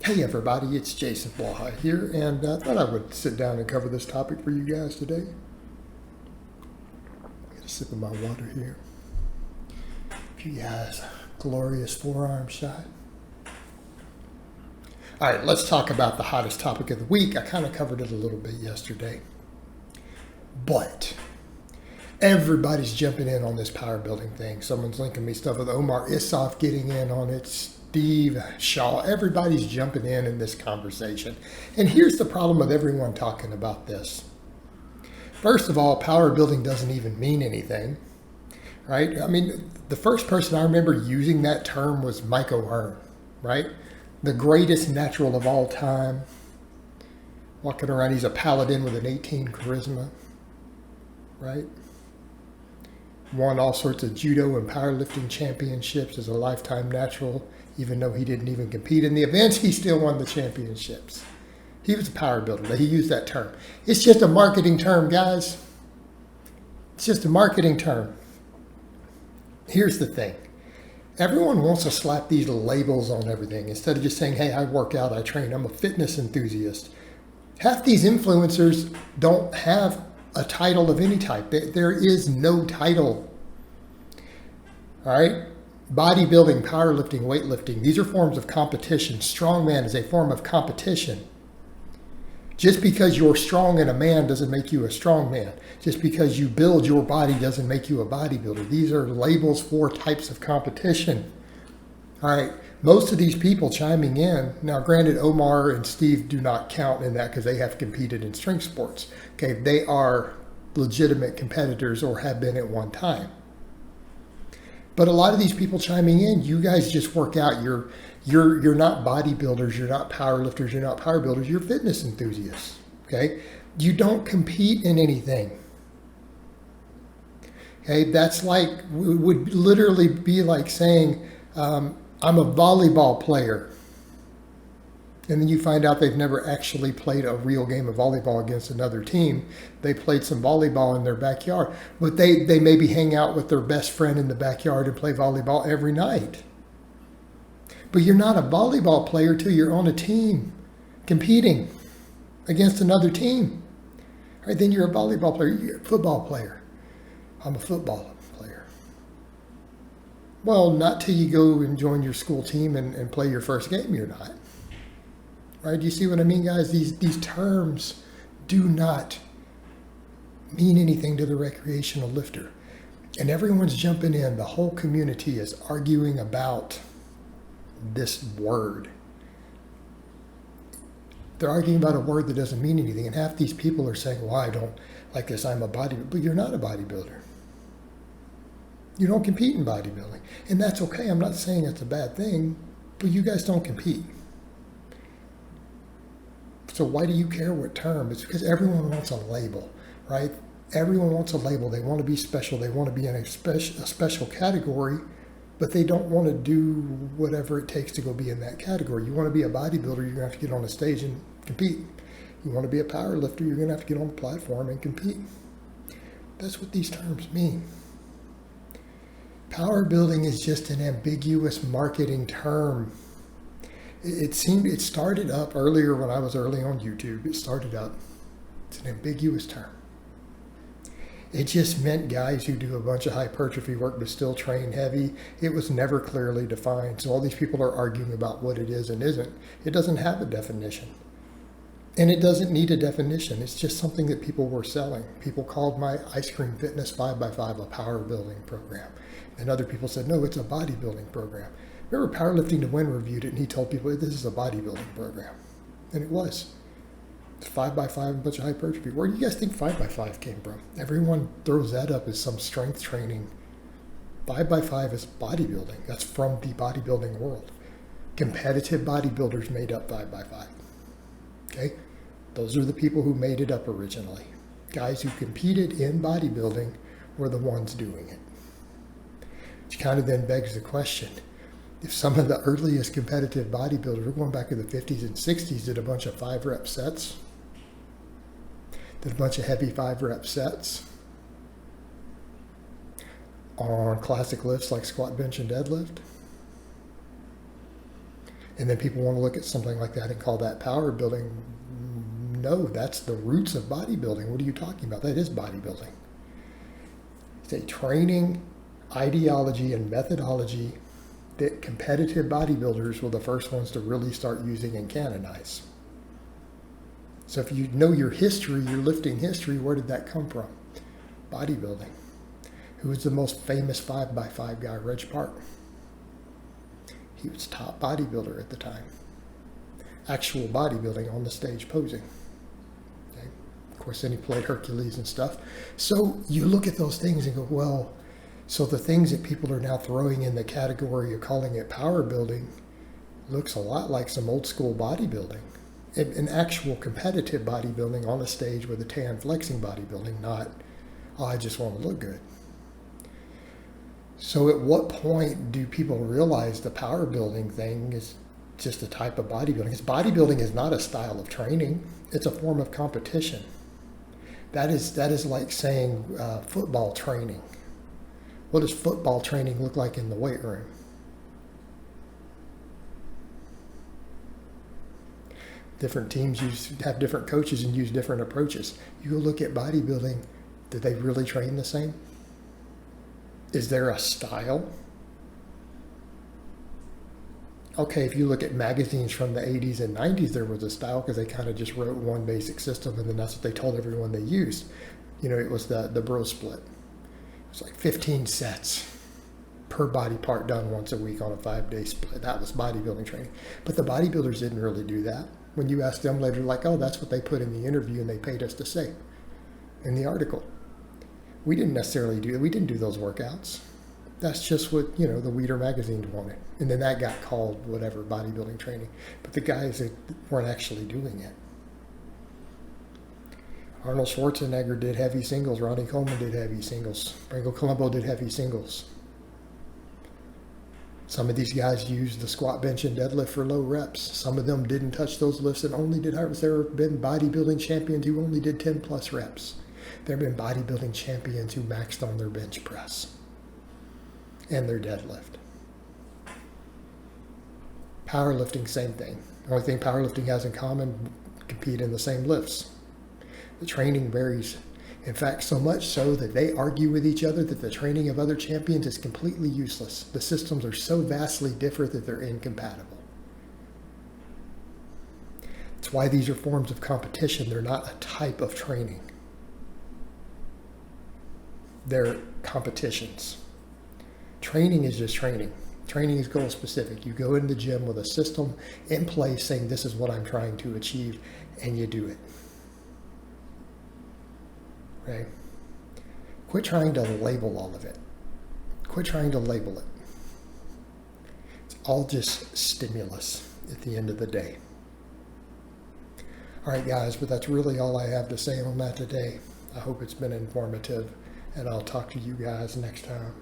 Hey everybody, it's Jason Blaha here, and I thought I would sit down and cover this topic for you guys today. Get a sip of my water here. Give you guys a glorious forearm shot. All right, let's talk about the hottest topic of the week. I kind of covered it a little bit yesterday, but everybody's jumping in on this power building thing. Someone's linking me stuff with Omar, Isuf getting in on it, Steve, Shaw, everybody's jumping in this conversation. And here's the problem with everyone talking about this. First of all, power building doesn't even mean anything, right? I mean, the first person I remember using that term was Mike O'Hearn, right? The greatest natural of all time. Walking around, he's a paladin with an 18 charisma, right? Won all sorts of judo and powerlifting championships as a lifetime natural. Even though he didn't even compete in the events, he still won the championships. He was a power builder. He used that term. It's just a marketing term, guys. It's just a marketing term. Here's the thing. Everyone wants to slap these labels on everything instead of just saying, hey, I work out, I train, I'm a fitness enthusiast. Half these influencers don't have a title of any type. There is no title. All right? Bodybuilding, powerlifting, weightlifting, these are forms of competition. Strongman is a form of competition. Just because you're strong in a man doesn't make you a strong man. Just because you build your body doesn't make you a bodybuilder. These are labels for types of competition. All right, most of these people chiming in, now granted Omar and Steve do not count in that because they have competed in strength sports. Okay, they are legitimate competitors or have been at one time. But a lot of these people chiming in, you guys just work out. You're not bodybuilders, you're not powerlifters, you're not power builders, you're fitness enthusiasts. Okay? You don't compete in anything. Okay, that's like, would literally be like saying, I'm a volleyball player. And then you find out they've never actually played a real game of volleyball against another team. They played some volleyball in their backyard. But they maybe hang out with their best friend in the backyard and play volleyball every night. But you're not a volleyball player till you're on a team competing against another team. All right, then you're a volleyball player. You're a football player. I'm a football player. Well, not till you go and join your school team and play your first game, you're not. Right? Do you see what I mean, guys? These terms do not mean anything to the recreational lifter. And everyone's jumping in. The whole community is arguing about this word. They're arguing about a word that doesn't mean anything. And half these people are saying, well, I don't like this, I'm a bodybuilder. But you're not a bodybuilder. You don't compete in bodybuilding. And that's okay. I'm not saying it's a bad thing, but you guys don't compete. So why do you care what term? It's because everyone wants a label, right? Everyone wants a label. They want to be special. They want to be in a special category, but they don't want to do whatever it takes to go be in that category. You want to be a bodybuilder, you're going to have to get on a stage and compete. You want to be a power lifter, you're going to have to get on the platform and compete. That's what these terms mean. Power building is just an ambiguous marketing term. It started up earlier when I was early on YouTube. It's an ambiguous term. It just meant guys who do a bunch of hypertrophy work but still train heavy. It was never clearly defined. So all these people are arguing about what it is and isn't. It doesn't have a definition. And it doesn't need a definition. It's just something that people were selling. People called my Ice Cream Fitness 5x5 a power building program. And other people said, no, it's a bodybuilding program. Remember Powerlifting to Win reviewed it, and he told people, this is a bodybuilding program. And it was. It's 5x5, a bunch of hypertrophy. Where do you guys think 5x5 came from? Everyone throws that up as some strength training. 5x5 is bodybuilding. That's from the bodybuilding world. Competitive bodybuilders made up 5x5. Okay? Those are the people who made it up originally. Guys who competed in bodybuilding were the ones doing it. Which kind of then begs the question, if some of the earliest competitive bodybuilders, we're going back to the 50s and 60s, did a bunch of 5-rep sets, did a bunch of heavy 5-rep sets on classic lifts like squat, bench, and deadlift, And then people want to look at something like that and call that power building. No, that's the roots of bodybuilding. What are you talking about? That is bodybuilding. It's a training, ideology, and methodology that competitive bodybuilders were the first ones to really start using and canonize. So if you know your history, your lifting history, where did that come from? Bodybuilding. Who was the most famous 5x5 guy? Reg Park. He was top bodybuilder at the time. Actual bodybuilding on the stage posing. Okay. Of course, then he played Hercules and stuff. So you look at those things and go, well, so the things that people are now throwing in the category of calling it power building looks a lot like some old school bodybuilding. An actual competitive bodybuilding on a stage with a tan flexing bodybuilding, not, oh, I just want to look good. So at what point do people realize the power building thing is just a type of bodybuilding? Because bodybuilding is not a style of training. It's a form of competition. That is like saying football training. What does football training look like in the weight room? Different teams have different coaches and use different approaches. You go look at bodybuilding, do they really train the same? Is there a style? Okay, if you look at magazines from the 80s and 90s, there was a style because they kind of just wrote one basic system and then that's what they told everyone they used. You know, it was the bro split. It's like 15 sets per body part done once a week on a 5-day split. That was bodybuilding training. But the bodybuilders didn't really do that. When you ask them later, like, oh, that's what they put in the interview and they paid us to say in the article. We didn't necessarily do it. We didn't do those workouts. That's just what, you know, the Weider magazine wanted. And then that got called whatever, bodybuilding training. But the guys that weren't actually doing it. Arnold Schwarzenegger did heavy singles. Ronnie Coleman did heavy singles. Franco Columbo did heavy singles. Some of these guys used the squat, bench, and deadlift for low reps. Some of them didn't touch those lifts and only did high reps. There have been bodybuilding champions who only did 10 plus reps. There have been bodybuilding champions who maxed on their bench press and their deadlift. Powerlifting, same thing. The only thing powerlifting has in common, compete in the same lifts. The training varies. In fact, so much so that they argue with each other that the training of other champions is completely useless. The systems are so vastly different that they're incompatible. That's why these are forms of competition. They're not a type of training. They're competitions. Training is just training. Training is goal specific. You go in the gym with a system in place saying this is what I'm trying to achieve, and you do it. Right? Quit trying to label all of it. Quit trying to label it. It's all just stimulus at the end of the day. All right, guys, but that's really all I have to say on that today. I hope it's been informative, and I'll talk to you guys next time.